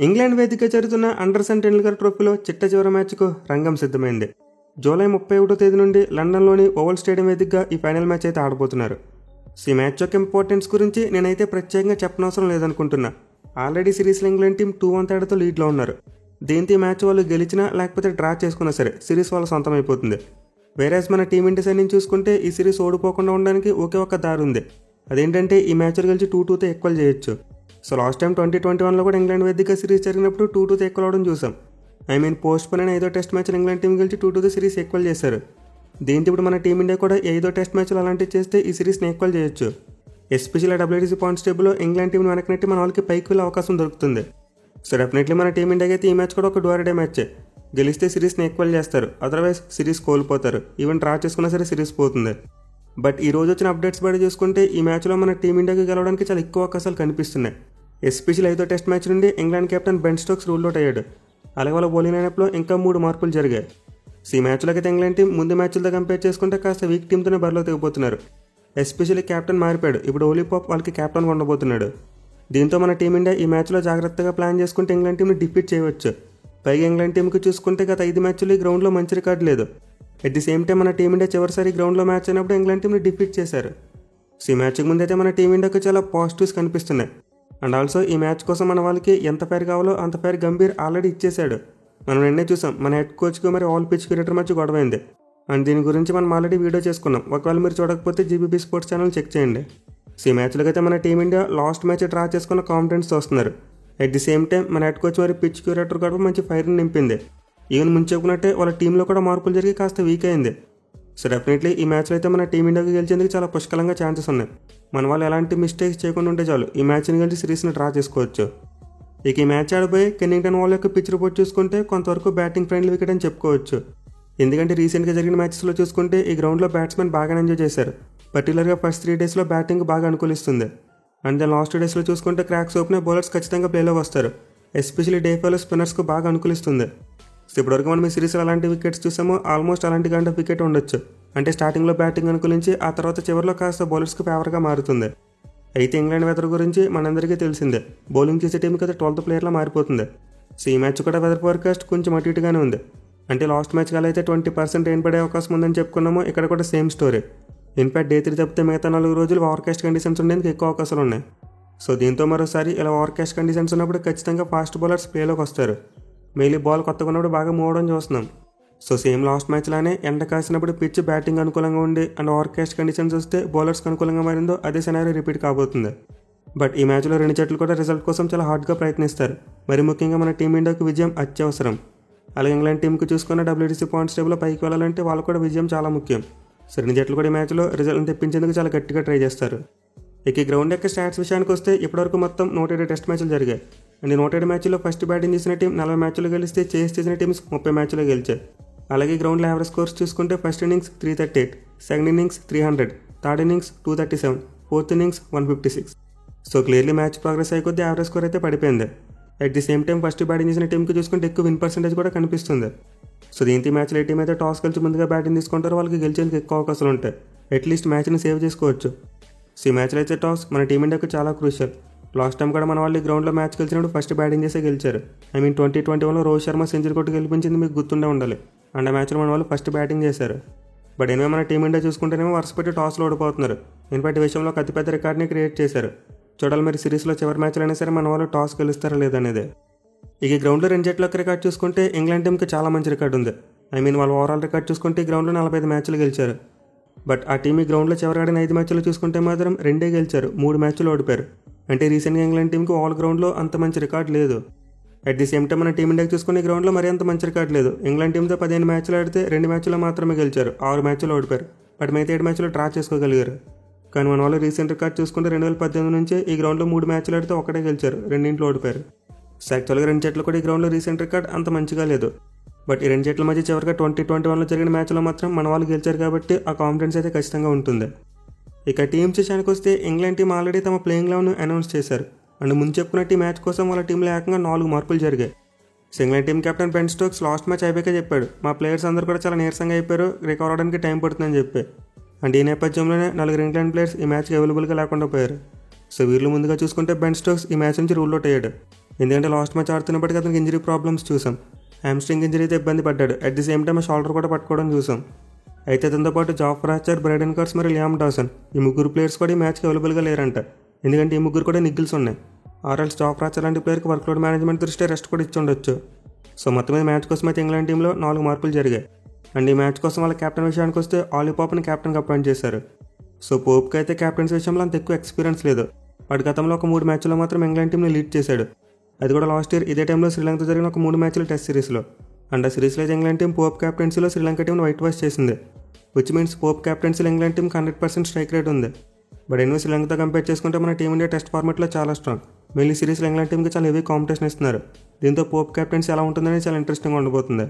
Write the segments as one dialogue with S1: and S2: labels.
S1: England వేదిక జరుగుతున్న Anderson Tendulkar ట్రోఫీలో చిట్ట చివరి మ్యాచ్కు రంగం సిద్ధమైంది. జూలై 31వ తేదీ నుండి లండన్లోని ఓవల్ స్టేడియం వేదికగా ఈ ఫైనల్ మ్యాచ్ అయితే ఆడబోతున్నారు. ఈ మ్యాచ్ యొక్క ఇంపార్టెన్స్ గురించి నేనైతే ప్రత్యేకంగా చెప్పనవసరం లేదనుకుంటున్నా. ఆల్రెడీ సిరీస్లో ఇంగ్లాండ్ టీం 2-1 తేడాతో లీడ్లో ఉన్నారు. దీంతో ఈ మ్యాచ్ వాళ్ళు గెలిచినా లేకపోతే డ్రా చేసుకున్నా సరే సిరీస్ వాళ్ళ సొంతం అయిపోతుంది. వేరేస్ మన టీమిండియా సైడ్ నుంచి చూసుకుంటే ఈ సిరీస్ ఓడిపోకుండా ఉండడానికి ఒకే ఒక్క దారి ఉంది. అదేంటంటే ఈ మ్యాచ్లు గెలిచి 2-2తో ఈక్వల్ చేయొచ్చు. సో లాస్ట్ టైం 2021లో కూడా ఇంగ్లాండ్ వేదిక సిరీస్ జరిగినప్పుడు 2-2తో ఈక్వల్ అవడం చూసాం. పోస్ట్ పోన్ అయిన 5వ టెస్ట్ మ్యాచ్ ఇంగ్లాండ్ టీం గెలిచి 2-2తో సిరీస్ ఈక్వల్ చేశారు. దీంతో ఇప్పుడు మన టీమిండియా కూడా 5వ టెస్ట్ మ్యాచ్లు అలాంటివి చేస్తే ఈ సిరీస్ని ఈక్వల్ చేయొచ్చు. ఎస్పెషల్లీ WTC పాయింట్స్ టేబుల్లో ఇంగ్లాండ్ టీంని వెనకనెట్టి మన వాళ్ళకి పైకి వెళ్ళే అవకాశం దొరుకుతుంది. సో డెఫినెట్లీ మన టీమిండియాకి అయితే ఈ మ్యాచ్ కూడా ఒక డోర్ డే మ్యాచ్. గెలిస్తే సిరీస్ని ఈక్వల్ చేస్తారు, అదర్వైజ్ సిరీస్ కోల్పోతారు. ఈవెన్ డ్రా చేసుకున్నా సరే సిరీస్ పోతుంది. బట్ ఈ రోజు వచ్చిన అప్డేట్స్ బట్టి చూసుకుంటే ఈ మ్యాచ్లో మన టీమిండియాకి గెలవడానికి చాలా ఎక్కువ అవకాశాలు కనిపిస్తున్నాయి. ఎస్పెషల్లీ 5వ టెస్ట్ మ్యాచ్ నుండి England captain Ben Stokes rule out అయ్యాడు. అలాగే వాళ్ళ బౌలింగ్ లైనప్లో ఇంకా 3 మార్పులు జరిగాయి. సో ఈ మ్యాచ్లోకి అయితే ఇంగ్లాండ్ టీం ముందు మ్యాచ్లతో కంపేర్ చేసుకుంటే కాస్త వీక్ టీంతోనే బరిలో తెగిపోతున్నారు. ఎస్పెషల్లీ కెప్టెన్ మారిపోయాడు. ఇప్పుడు ఓలీ పాప్ వాళ్ళకి కెప్టెన్గా ఉండబోతున్నాడు. దీంతో మన టీమిండియా ఈ మ్యాచ్లో జాగ్రత్తగా ప్లాన్ చేసుకుంటే ఇంగ్లాండ్ టీంని డిఫీట్ చేయవచ్చు. పైగా ఇంగ్లాండ్ టీంకి చూసుకుంటే గత 5 మ్యాచ్లు ఈ గ్రౌండ్లో మంచి రికార్డు లేదు. అట్ ది సేమ్ టైం మన టీమిండియా చివరిసారి గ్రౌండ్లో మ్యాచ్ అయినప్పుడు ఇంగ్లాండ్ టీంని డిఫీట్ చేశారు. సో ఈ మ్యాచ్కి ముందైతే మన టీమిండియాకి చాలా పాజిటివ్స్ కనిపిస్తున్నాయి. అండ్ ఆల్సో ఈ మ్యాచ్ కోసం మన వాళ్ళకి ఎంత ఫైర్ కావాలో అంత ఫైర్ గంభీర్ ఆల్రెడీ ఇచ్చేశాడు. మనం నిన్నే చూసాం మన హెడ్ కోచ్కి మరి ఆల్ పిచ్ క్రికెటర్ మధ్య గొడవైంది. అండ్ దీని గురించి మనం ఆల్రెడీ వీడియో చేసుకున్నాం. ఒకవేళ మీరు చూడకపోతే GBB స్పోర్ట్స్ ఛానల్ చెక్ చేయండి. సో ఈ మ్యాచ్లోకి అయితే మన టీమిండియా లాస్ట్ మ్యాచ్ డ్రా చేసుకున్న కాన్ఫిడెన్స్ వస్తున్నారు. అట్ ది సేమ్ టైం మన హెడ్ కోచ్ మరి పిచ్ క్యూరేటర్ గొడవ మంచి ఫైర్ని నింపింది. ఈవెన్ ముందు చెప్పుకున్నట్టే వాళ్ళ టీంలో కూడా మార్పులు జరిగి కాస్త వీక్ అయింది. సో డెఫినెట్లీ ఈ మ్యాచ్లో అయితే మన టీమిండియాకి గెలిచేందుకు చాలా పుష్కలంగా ఛాన్సెస్ ఉన్నాయి. మన వాళ్ళు ఎలాంటి మిస్టేక్స్ చేయకుండా ఉంటే చాలు ఈ మ్యాచ్ని గెలిచి సిరీస్ని డ్రా చేసుకోవచ్చు. ఇక ఈ మ్యాచ్ ఆడిపోయి కెన్నింగ్టన్ వాళ్ళ యొక్క పిచ్ రిపోర్ట్ చూసుకుంటే కొంతవరకు బ్యాటింగ్ ఫ్రెండ్లీ వికెట్ అని చెప్పుకోవచ్చు. ఎందుకంటే రీసెంట్గా జరిగిన మ్యాచెస్లో చూసుకుంటే ఈ గ్రౌండ్లో బ్యాట్స్మెన్ బాగా ఎంజాయ్ చేశారు. పర్టికులర్గా ఫస్ట్ 3 డేస్లో బ్యాటింగ్ బాగా అనుకూలిస్తుంది. అండ్ దెన్ లాస్ట్ 2 డేస్లో చూసుకుంటే క్రాక్స్ ఓపెన్ బౌలర్స్ ఖచ్చితంగా ప్లేలోకి వస్తారు. ఎస్పెషల్లీ డే ఫైవ్లో స్పిన్నర్స్కు బాగా అనుకూలిస్తుంది. సో ఇప్పటివరకు మనం ఈ సిరీస్లో అలాంటి వికెట్స్ చూసామో ఆల్మోస్ట్ అలాంటి కైండ్ ఆఫ్ వికెట్ ఉండొచ్చు. అంటే స్టార్టింగ్లో బ్యాటింగ్ అనుకూలించి ఆ తర్వాత చివరిలో కాస్త బౌలర్స్కి ఫేవర్గా మారుతుంది. అయితే ఇంగ్లాండ్ వెదర్ గురించి మనందరికీ తెలిసిందే. బౌలింగ్ చేసే టీంకి అయితే 12th ప్లేయర్లా మారిపోతుంది. సో ఈ మ్యాచ్ కూడా వెదర్ ఫోర్కాస్ట్ కొంచెం అటు ఇటుగానే ఉంది. అంటే లాస్ట్ మ్యాచ్ కాల అయితే 20% రెయిన్ పడే అవకాశం ఉందని చెప్పుకున్నామో ఇక్కడ కూడా సేమ్ స్టోరీ. ఇన్ఫాక్ట్ Day 3 తప్పితే మిగతా 4 రోజులు ఓవర్కాస్ట్ కండిషన్స్ ఉండేందుకు ఎక్కువ అవకాశాలు ఉన్నాయి. సో దీంతో మరోసారి ఇలా ఓవర్కాస్ట్ కండిషన్స్ ఉన్నప్పుడు ఖచ్చితంగా ఫాస్ట్ బౌలర్స్ ప్లేలోకి వస్తారు. మెయిలీ బాల్ కొత్తగా ఉన్నప్పుడు బాగా మూవ్ అవడం చూస్తున్నాం. సో సేమ్ లాస్ట్ మ్యాచ్ లానే ఎండ కాసినప్పుడు పిచ్ బ్యాటింగ్ అనుకూలంగా ఉండి అండ్ ఓవర్కాస్ట్ కండిషన్స్ వస్తే బౌలర్స్కి అనుకూలంగా మారిందో అదే సినారీ రిపీట్ కాబోతుంది. బట్ ఈ మ్యాచ్లో 2 జట్లు కూడా రిజల్ట్ కోసం చాలా హార్డ్గా ప్రయత్నిస్తారు. మరి ముఖ్యంగా మన టీమిండియాకు విజయం అత్యవసరం. అలాగే ఇంగ్లాండ్ టీంకి చూసుకున్న WTC పాయింట్స్ టేబుల్లో పైకి వెళ్ళాలంటే వాళ్ళు కూడా విజయం చాలా ముఖ్యం. సో 2 జట్లు కూడా ఈ మ్యాచ్లో రిజల్ట్ తెప్పించేందుకు చాలా గట్టిగా ట్రై చేస్తారు. ఇక ఈ గ్రౌండ్ యొక్క స్టాట్స్ విషయానికి వస్తే ఇప్పటివరకు మొత్తం 107 టెస్ట్ మ్యాచ్లు జరిగాయి. అండ్ 107 మ్యాచ్లో ఫస్ట్ బ్యాటింగ్ చేసిన టీం 40 మ్యాచ్లు గెలిస్తే చేస్ చేసిన టీమ్స్ 30 మ్యాచ్లో గెలిచాయి. అలాగే గ్రౌండ్లో యావరేజ్ స్కోర్స్ చూసుకుంటే first innings 338, second innings 300, third innings 237, fourth innings 156. So clearly match progress అయ్యే కొద్దీ యావరేజ్ స్కోర్ అయితే పడిపోయింది. At the same time first batting చేసిన టీంకి చూసుకుంటే ఎక్కువ విన్ పర్సెంటేజ్ కూడా కనిపిస్తుంది. సో దీంతో ఈ మ్యాచ్లో ఏ టీం అయితే టాస్ గెలిచి ముందుగా బ్యాటింగ్ తీసుకుంటారో వాళ్ళకి గెలిచేందుకు ఎక్కువ అవకాశాలు ఉంటాయి. అట్లీస్ట్ మ్యాచ్ని సేవ్ చేసుకోవచ్చు. సో ఈ మ్యాచ్లో అయితే టాస్ మన టీమిండియాకు చాలా క్రూషియల్. లాస్ట్ టైం కూడా మన వాళ్ళు ఈ గ్రౌండ్లో మ్యాచ్ గెలిచినప్పుడు ఫస్ట్ బ్యాటింగ్ చేసే గెలిచారు. 2021లో రోహిత్ శర్మ సెంచరీ కొట్టి గెలిపించింది మీకు గుర్తుండే ఉండాలి. అండ్ ఆ మ్యాచ్లో మన వాళ్ళు ఫస్ట్ బ్యాటింగ్ చేశారు. బట్ ఎనివే మన టీమిండియా చూసుకుంటేనేమో వరుస పెట్టి టాస్లో ఓడిపోతున్నారు. ఇన్ఫాక్ట్ ఈ విషయంలో ఒక అతిపెద్ద రికార్డ్ని క్రియేట్ చేశారు. చూడాలి మరి సిరీస్లో చివరి మ్యాచ్లు అయినా సరే మన వాళ్ళు టాస్ గెలుస్తారా లేదనేది. ఇక గ్రౌండ్లో 2 జట్ల యొక్క రికార్డ్ చూసుకుంటే ఇంగ్లాండ్ టీంకి చాలా మంచి రికార్డు ఉంది. వాళ్ళ ఓవరాల్ రికార్డ్ చూసుకుంటే ఈ గ్రౌండ్లో 45 మ్యాచ్లు గెలిచారు. బట్ ఆ టీం ఈ గ్రౌండ్లో చివరి ఆడిన 5 మ్యాచ్లు చూసుకుంటే మాత్రం 2 గెలిచారు, 3 మ్యాచ్లు ఓడిపోయారు. అంటే రీసెంట్గా ఇంగ్లాండ్ టీంకి ఆల్ గ్రౌండ్లో అంత మంచి రికార్డ్ లేదు. అట్ ది సేమ్ టైం మన టీమిండియాకి చూసుకునే గ్రౌండ్లో మరి అంత మంచి రికార్డ్ లేదు. ఇంగ్లాండ్ టీంతో 15 మ్యాచ్లు ఆడితే 2 మ్యాచ్లో మాత్రమే గెలిచారు, 6 మ్యాచ్లు ఓడిపోయారు. బట్ మిగతా 7 మ్యాచ్లు డ్రా చేసుకోగలిగారు. కానీ మన వాళ్ళు రీసెంట్ రికార్డ్ చూసుకుంటే 2018 నుంచి ఈ గ్రౌండ్లో 3 మ్యాచ్లు ఆడితే 1 గెలిచారు, 2 ఓడిపోయారు. సో యాక్చువల్గా 2 జట్లు కూడా ఈ గ్రౌండ్లో రీసెంట్ రికార్డ్ అంత మంచిగా లేదు. బట్ ఈ 2 జట్ల మధ్య చివరిగా 2021లో జరిగిన మ్యాచ్లో మాత్రం మన వాళ్ళు గెలిచారు కాబట్టి ఆ కాన్ఫిడెన్స్ అయితే ఖచ్చితంగా ఉంటుంది. ఇక టీమ్స్ విషయానికి వస్తే ఇంగ్లాండ్ టీం ఆల్రెడీ తమ ప్లేయింగ్ లెవెన్ను అనౌన్స్ చేశారు. అండ్ ముందు చెప్పుకున్నట్టు ఈ మ్యాచ్ కోసం వాళ్ళ టీంలో ఏకంగా 4 మార్పులు జరిగాయి. So England team captain Ben Stokes last match అయిపోయాక చెప్పాడు, మా ప్లేయర్స్ అందరూ కూడా చాలా నీరసంగా అయిపోయారు, రికవర్ అవడానికి టైం పడుతుందని చెప్పి. అండ్ ఈ నేపథ్యంలోనే 4 ఇంగ్లాండ్ ప్లేయర్స్ ఈ మ్యాచ్కి అవైలబుల్గా లేకుండా పోయారు. సో వీళ్ళు ముందుగా చూసుకుంటే బెన్ స్టోక్స్ ఈ మ్యాచ్ నుంచి రూల్ అవుట్ అయ్యాడు. ఎందుకంటే లాస్ట్ మ్యాచ్ ఆడుతున్నప్పటికీ అతనికి ఇంజరీ ప్రాబ్లమ్స్ చూసాం. హ్యామ్స్ట్రింగ్ ఇంజరీతో ఇబ్బంది పడ్డాడు. At the same time shoulder కూడా పట్టుకోవడం చూసాం. అయితే అతనితో పాటు జాఫ్రా ఆర్చర్, బ్రైడెన్ కార్స్ మరియు లియామ్ డాసన్ ఈ ముగ్గురు ప్లేయర్స్ కూడా ఈ మ్యాచ్కి అవైలబుల్గా లేరంట. ఎందుకంటే ఈ ముగ్గురు కూడా నిగ్గిల్స్ ఉన్నాయి. ఆర్ఎల్స్ జాఫ్రా ఆర్చర్ లాంటి ప్లేయర్కి వర్క్లోడ్ మేనేజ్మెంట్ దృష్ట్యా రెస్ట్ కూడా ఇచ్చి ఉండొచ్చు. సో మొత్తం మీద మ్యాచ్ కోసం అయితే ఇంగ్లాండ్ టీంలో 4 మార్పులు జరిగాయి. అండ్ ఈ మ్యాచ్ కోసం వాళ్ళ కెప్టెన్ విషయానికి వస్తే ఆలీ పాప్ని కెప్టెన్గా అపాయింట్ చేశారు. సో పోప్కి అయితే కెప్టెన్స్ విషయంలో అంత ఎక్కువ ఎక్స్పీరియన్స్ లేదు. వాటి గతంలో ఒక 3 మ్యాచ్లో మాత్రం ఇంగ్లాండ్ టీంని లీడ్ చేశాడు. అది కూడా లాస్ట్ ఇయర్ ఇదే టైంలో శ్రీలంకతో జరిగిన ఒక 3 మ్యాచ్ల టెస్ట్ సిరీస్లో. అండ్ ఆ సిరీస్లో అయితే ఇంగ్లాండ్ టీం పోప్ కెప్టెన్సీలో శ్రీలంక టీంని వైట్ వాష్ చేసింది. విచ్ మీన్స్ పోప్ కెప్టెన్సీలో ఇంగ్లాండ్ టీంకి 100% స్ట్రైక్ రేట్ ఉంది. బట్ ఎన్నో శ్రీలంకతో కంపేర్ చేసుకుంటే మన టీమిండియా టెస్ట్ ఫార్మాట్లో చాలా స్ట్రాంగ్. మెయిన్లీ సిరీస్లో ఇంగ్లాండ్ టీంకి చాలా హెవీ కాంపిటీషన్ ఇస్తున్నారు. దీంతో పోప్ కెప్టెన్సీ ఎలా ఉంటుందని చాలా ఇంట్రెస్టింగ్గా ఉండబోతుంది.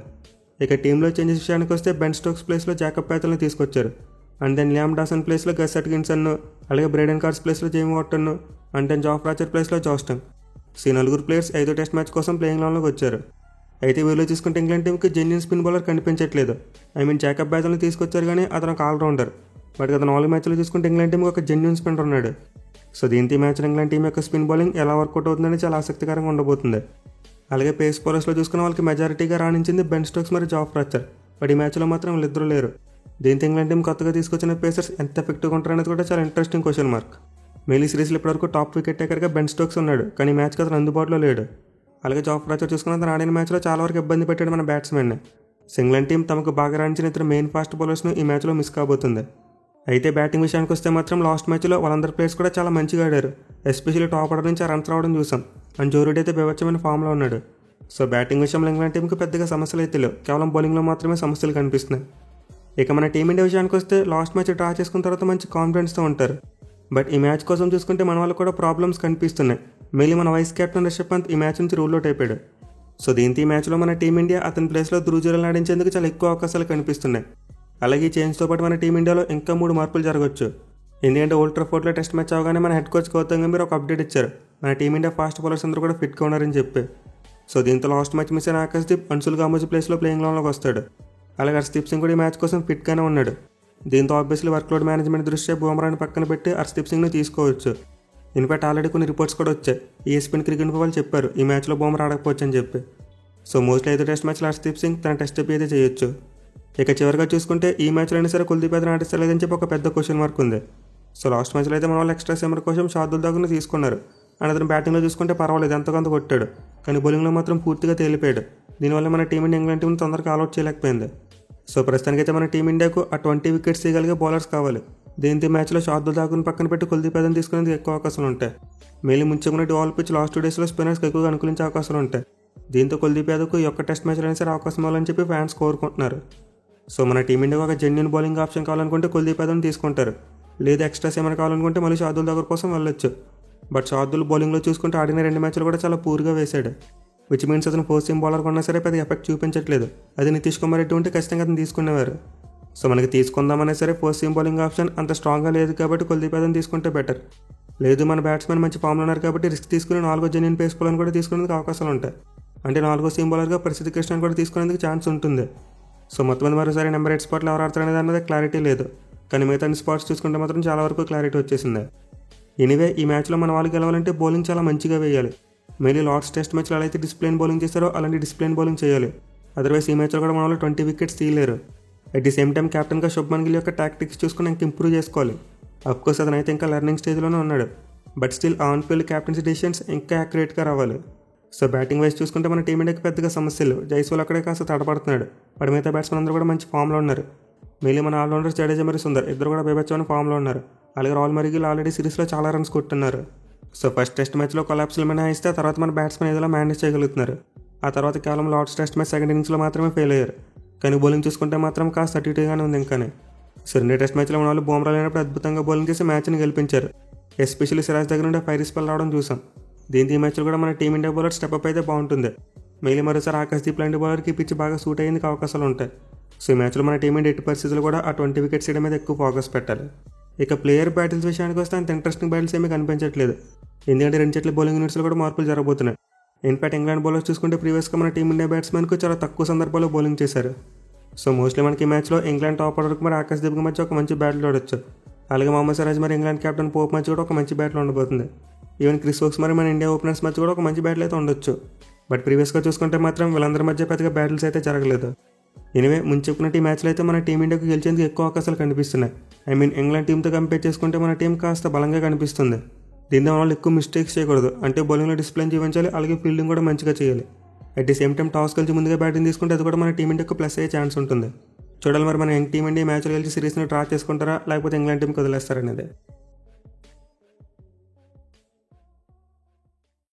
S1: ఇక టీంలో చేంజెస్ విషయానికి వస్తే బెన్ స్టోక్స్ ప్లేస్లో జాకబ్ ప్యాథల్ని తీసుకొచ్చారు. అండ్ దెన్ లియామ్ డాసన్ ప్లేస్లో గస్ అట్కిన్సన్ను, అలాగే బ్రైడెన్ కార్స్ ప్లేస్లో జేమీ వాటర్ను, అండ్ దెన్ జాఫ్రా ఆర్చర్ ప్లేస్లో జాస్టన్. ఈ 4 ప్లేయర్స్ 5వ టెస్ట్ మ్యాచ్ కోసం ప్లేయింగ్ లైన్లోకి వచ్చారు. అయితే వీళ్ళు చూసుకుంటే ఇంగ్లాండ్ టీంకి జెన్యూన్ స్పిన్ బౌలర్ కనిపించట్లేదు. జాకబ్ ప్యాథల్ని తీసుకొచ్చారు కానీ అతను ఒక ఆల్రౌండర్. బట్ అతను 4 మ్యాచ్లు చూసుకుంటే ఇంగ్లాండ్ టీంకి ఒక జెన్యూన్ స్పిన్నర్ ఉన్నాడు. సో దీంతో ఈ మ్యాచ్లో ఇంగ్లాండ్ టీం యొక్క స్పిన్ బౌలింగ్ ఎలా వర్కౌట్ అవుతుందని చాలా ఆసక్తికరంగా ఉండబోతుంది. అలాగే పేస్ బౌలర్స్లో చూసుకున్న వాళ్ళకి మెజారిటీగా రాణించింది బెన్ స్టోక్స్ మరియు జాఫ్రా ఆర్చర్. బట్ ఈ మ్యాచ్లో మాత్రం వీళ్ళిద్దరూ లేరు. దీంతో ఇంగ్లాండ్ టీం కొత్తగా తీసుకొచ్చిన పేసర్స్ ఎంత ఎఫెక్టివ్గా ఉంటారనేది కూడా చాలా ఇంట్రెస్టింగ్ క్వశ్చన్ మార్క్. మెయిన్లీ సిరీస్లో ఇప్పటివరకు టాప్ వికెట్ టేకర్గా బెన్ స్టోక్స్ ఉన్నాడు, కానీ ఈ మ్యాచ్కి అతను అందుబాటులో లేడు. అలాగే జాఫ్రా ఆర్చర్ చూసుకున్న అతను ఆడిన మ్యాచ్లో చాలా వరకు ఇబ్బంది పెట్టాడు మన బ్యాట్స్మెన్ని. ఇంగ్లాండ్ టీం తమకు బాగా రాణించిన ఇద్దరు మెయిన్ ఫాస్ట్ బౌలర్స్ను ఈ మ్యాచ్లో మిస్ కాబోతుంది. అయితే బ్యాటింగ్ విషయానికి వస్తే మాత్రం లాస్ట్ మ్యాచ్లో వాళ్ళందరి ప్లేయర్స్ కూడా చాలా మంచిగా ఆడారు. ఎస్పెషల్లీ టాప్ ఆర్డర్ నుంచి రన్స్ రావడం చూసాం. అండ్ జో రూట్ అయితే బీభత్సమైన ఫామ్లో ఉన్నాడు. సో బ్యాటింగ్ విషయంలో ఇంగ్లాండ్ టీంకి పెద్దగా సమస్యలు అయితే లేవు, కేవలం బౌలింగ్లో మాత్రమే సమస్యలు కనిపిస్తున్నాయి. ఇక మన టీమిండియా విషయానికి వస్తే లాస్ట్ మ్యాచ్ డ్రా చేసుకున్న తర్వాత మంచి కాన్ఫిడెన్స్తో ఉంటారు. బట్ ఈ మ్యాచ్ కోసం చూసుకుంటే మన వాళ్ళకి కూడా ప్రాబ్లమ్స్ కనిపిస్తున్నాయి. మెయిన్లీ మన వైస్ కెప్టెన్ రిషబ్ పంత్ ఈ మ్యాచ్ నుంచి రూల్ అవుట్ అయిపోయాడు. సో దీంతో ఈ మ్యాచ్లో మన టీమిండియా అతని ప్లేస్లో ధ్రువ్ జురేల్ని ఆడించేందుకు చాలా ఎక్కువ అవకాశాలు కనిపిస్తున్నాయి. అలాగే ఈ చేంజ్తో పాటు మన టీమిండియాలో ఇంకా 3 మార్పులు జరగవచ్చు. ఎందుకంటే ఓల్డ్ ట్రాఫోర్డ్లో టెస్ట్ మ్యాచ్ అవగానే మన హెడ్ కోచ్ గౌతమ్ గంభీర్ ఒక అప్డేట్ ఇచ్చారు, మన టీమిండియా ఫాస్ట్ బౌలర్స్ అందరూ కూడా ఫిట్గా ఉన్నారని చెప్పి. సో దీంతో లాస్ట్ మ్యాచ్ మిస్ అయిన ఆకాశ్దీప్ అన్సుల్ గాంబోజ్ ప్లేస్లో ప్లేయింగ్ లైన్లోకి వస్తాడు. అలాగే హర్షదీప్ సింగ్ కూడా ఈ మ్యాచ్ కోసం ఫిట్గానే ఉన్నాడు. దీంతో ఆబ్వియస్లీ వర్క్లోడ్ మేనేజ్మెంట్ దృష్ట్యా బుమ్రాని పక్కన పెట్టి హర్షదీప్ సింగ్ని తీసుకోవచ్చు. ఇన్ఫాక్ట్ ఆల్రెడీ కొన్ని రిపోర్ట్స్ కూడా వచ్చాయి. ESPN క్రికెట్ వాళ్ళు చెప్పారు ఈ మ్యాచ్లో బుమ్రా ఆడకపోవచ్చు అని చెప్పి. సో మోస్ట్లీ 5 టెస్ట్ మ్యాచ్లో హర్షదీప్ సింగ్ తన టెస్ట్ డెబ్యూ అయితే చేయొచ్చు. ఇక చివరిగా చూసుకుంటే ఈ మ్యాచ్లో అయినా సరే కుల్దీప్ యాదవ్ ఆడిస్తలేదని చెప్పి ఒక పెద్ద క్వశ్చన్ మార్క్ ఉంది. సో లాస్ట్ మ్యాచ్లో అయితే మన వాళ్ళు ఎక్స్ట్రా సెమర్ కోసం షార్దుల్ ఠాకూర్ని తీసుకున్నారు. అండ్ అతను బ్యాటింగ్లో చూసుకుంటే పర్వాలేదు, ఎంతకంత కొట్టాడు. కానీ బౌలింగ్లో మాత్రం పూర్తిగా తేలిపోయాడు. దీనివల్ల మన టీమిండియా ఇంగ్లాండ్ టీంని తొందరగా ఆల్అౌట్ చేయలేకపోయింది. సో ప్రస్తుతానికైతే మన టీమిండియాకు ఆ 20 వికెట్స్ తీయగలిగే బౌలర్స్ కావాలి. దీంతో ఈ మ్యాచ్లో షార్దుల్ ఠాకూర్ని పక్కన పెట్టి కుల్దీప్ యాదవ్ని తీసుకునేందుకు ఎక్కువ అవకాశాలు ఉంటాయి. మెయిన్లీ ముంచుకున్న డ్యూయల్ పిచ్ లాస్ట్ 2 డేస్లో స్పిన్నర్స్కి ఎక్కువగా అనుకూలించే అవకాశాలు ఉంటాయి. దీంతో కుల్దీప్ యాదవ్కు ఈ ఒక్క టెస్ట్ మ్యాచ్లో అయినా సరే అవకాశం ఇవ్వాలని చెప్పి ఫ్యాన్స్ కోరుకుంటున్నారు. సో మన టీమిండియాకు ఒక జెన్యూన్ బౌలింగ్ ఆప్షన్ కావాలనుకుంటే కుల్దీప్ యాదవ్ని తీసుకుంటారు. లేదా ఎక్స్ట్రా సెమర్ కావాలనుకుంటే మళ్ళీ షార్దుల్ ఠాకూర్ కోసం వెళ్ళొచ్చు. బట్ షార్దుల్ బౌలింగ్లో చూసుకుంటే ఆడిన 2 మ్యాచ్లు కూడా చాలా పూర్గా వేశాడు. విచ్ మీన్స్ అతను ఫస్ట్ సీమ్ బౌలర్ కొన్నా సరే పెద్ద ఎఫెక్ట్ చూపించట్లేదు. అది నితీష్ కుమార్ రెడ్డి ఉంటే ఖచ్చితంగా అతను తీసుకునేవారు. సో మనకి తీసుకుందామనే సరే ఫస్ట్ సీమ్ బౌలింగ్ ఆప్షన్ అంత స్ట్రాంగ్గా లేదు కాబట్టి కుల్దీప్ యాదవ్ని తీసుకుంటే బెటర్. లేదు మన బ్యాట్స్మెన్ మంచి ఫామ్లో ఉన్నారు కాబట్టి రిస్క్ తీసుకుని 4వ జెన్యూన్ పేస్ బౌలర్ని కూడా తీసుకునేందుకు అవకాశాలు ఉంటాయి. అంటే 4వ సీమ్ బౌలర్గా ప్రసిద్ధి కృష్ణని కూడా తీసుకునేందుకు ఛాన్స్ ఉంటుంది. సో మొత్తం మీద మరోసారి నెంబర్ 8 స్పాట్లో ఎవరు ఆడతారనేది అన్నది క్లారిటీ లేదు. కానీ మిగతా అన్ని స్పాట్స్ చూసుకుంటే మాత్రం చాలా వరకు క్లారిటీ వచ్చేసింది. ఎనీవే ఈ మ్యాచ్లో మన వాళ్ళు గెలవాలంటే బౌలింగ్ చాలా మంచిగా వేయాలి. మెయిన్లీ లార్డ్స్ టెస్ట్ మ్యాచ్లో ఎలా అయితే డిసిప్లిన్ బౌలింగ్ చేస్తారో అలాంటి డిసిప్లిన్ బౌలింగ్ చేయాలి. అదర్వైజ్ ఈ మ్యాచ్లో కూడా మన వాళ్ళు 20 వికెట్స్ తీయలేరు. అట్ ది సేమ్ టైం కెప్టెన్గా శుభ్మన్ గిల్ యొక్క టాక్టిక్స్ చూసుకుని ఇంకా ఇంప్రూవ్ చేసుకోవాలి. అఫ్కోర్స్ అతనైతే ఇంకా లెర్నింగ్ స్టేజ్లోనే ఉన్నాడు. But still on field captaincy decisions ఇంకా యాక్యురేట్గా రావాలి. సో బ్యాటింగ్ వైజ్ చూసుకుంటే మన టీమిండియాకి పెద్దగా సమస్యలు. జైస్వాల్ అక్కడే కాస్త తడపడుతున్నాడు. బట్ మిగతా బ్యాట్స్మెన్ అందరూ కూడా మంచి ఫామ్లో ఉన్నారు. మెయిన్లీ మన ఆల్రౌండర్స్ జడేజా మరియు సుందర్ ఇద్దరు కూడా బీభత్సమైన ఫామ్లో ఉన్నారు. అలాగే రాహుల్ మరియు గిల్ ఆల్రెడీ సిరీస్లో చాలా రన్స్ కొట్టున్నారు. సో ఫస్ట్ టెస్ట్ మ్యాచ్లో కొలాప్స్లు మినహాయిస్తే ఆ తర్వాత మన బ్యాట్స్మెన్ ఏదైనా మేనేజ్ చేయగలుగుతున్నారు. ఆ తర్వాత కేవలం లార్డ్స్ టెస్ట్ మ్యాచ్ సెకండ్ ఇన్నింగ్స్లో మాత్రమే ఫెయిల్ అయ్యారు. కానీ బౌలింగ్ చూసుకుంటే మాత్రం కాస్త అటుగానే ఉంది ఇంకానే. సో 2 టెస్ట్ మ్యాచ్లో మన వాళ్ళు బుమ్రా లేనప్పుడు అద్భుతంగా బౌలింగ్ చేసి మ్యాచ్ని గెలిపించారు. ఎస్పెషల్లీ సిరాజ్ దగ్గర నుండి 5 స్పెల్ రావడం చూసాం. దీంతో ఈ మ్యాచ్లో కూడా మన టీమిండియా బౌలర్ స్టెప్అప్ అయితే బాగుంటుంది. మెయిన్లీ మరోసారి ఆకాశ్దీప్ లాంటి బౌలర్కి పిచ్ బాగా సూట్ అయ్యేందుకు అవకాశాలు ఉంటాయి. సో ఈ మ్యాచ్లో మన టీమిండియా ఎట్టి పరిస్థితులు కూడా ఆ 20 వికెట్స్ చేయడం మీద ఎక్కువ ఫోకస్ పెట్టాలి. ఇక ప్లేయర్ బ్యాటిల్స్ విషయానికి వస్తే అంత ఇంట్రెస్టింగ్ బ్యాటిల్స్ ఏమీ కనిపించట్లేదు. ఎందుకంటే 2 జట్ల బౌలింగ్ యూనిట్స్లో కూడా మార్పులు జరగబోతున్నాయి. ఇన్ఫాక్ట్ ఇంగ్లాండ్ బౌలర్స్ చూసుకుంటే ప్రీవియస్గా మన టీమిండియా బ్యాట్స్మెన్కు చాలా తక్కువ సందర్భాల్లో బౌలింగ్ చేశారు. సో మోస్ట్లీ మనకి ఈ మ్యాచ్లో ఇంగ్లాండ్ టాప్ ఆర్డర్కి మరి ఆకాశ్దీప్కి మధ్య ఒక మంచి బ్యాటిల్ ఆడొచ్చు. అలాగే మొహమ్మద్ సిరాజ్ మరి ఇంగ్లాండ్ కెప్టెన్ పోప్ మధ్య కూడా ఒక మంచి బ్యాటిల్ ఉండబోతుంది. ఈవెన్ క్రిస్ వోక్స్ మరి మన ఇండియా ఓపెనర్స్ మధ్య కూడా ఒక మంచి బ్యాటిల్ అయితే ఉండొచ్చు. బట్ ప్రీవియస్గా చూసుకుంటే మాత్రం వీళ్ళందరి మధ్య పెద్దగా బ్యాటిల్స్ అయితే జరగలేదు. ఎనివే ముందు చెప్పుకున్నట్టు ఈ మ్యాచ్లో అయితే మన టీమిండియాకు గెలిచేందుకు ఎక్కువ అవకాశాలు కనిపిస్తున్నాయి. ఇంగ్లాండ్ టీంతో కంపేర్ చేసుకుంటే మన టీం కాస్త బలంగా కనిపిస్తుంది. దీని వల్ల ఎక్కువ మిస్టేక్స్ చేయకూడదు, అంటే బౌలింగ్లో డిసిప్లిన్ చూపించాలి, అలాగే ఫీల్డింగ్ కూడా మంచిగా చేయాలి. At the same time toss కలిసి ముందుగా బ్యాటింగ్ తీసుకుంటే అది కూడా మన టీమిండియాకు ప్లస్ అయ్యే ఛాన్స్ ఉంటుంది. చూడాలి మరి మన యంగ్ టీం ఇండియా మ్యాచ్లో గెలిచి సిరీస్ని డ్రా చేసుకుంటారా లేకపోతే ఇంగ్లాండ్ టీంకి వదిలేస్తారనేది.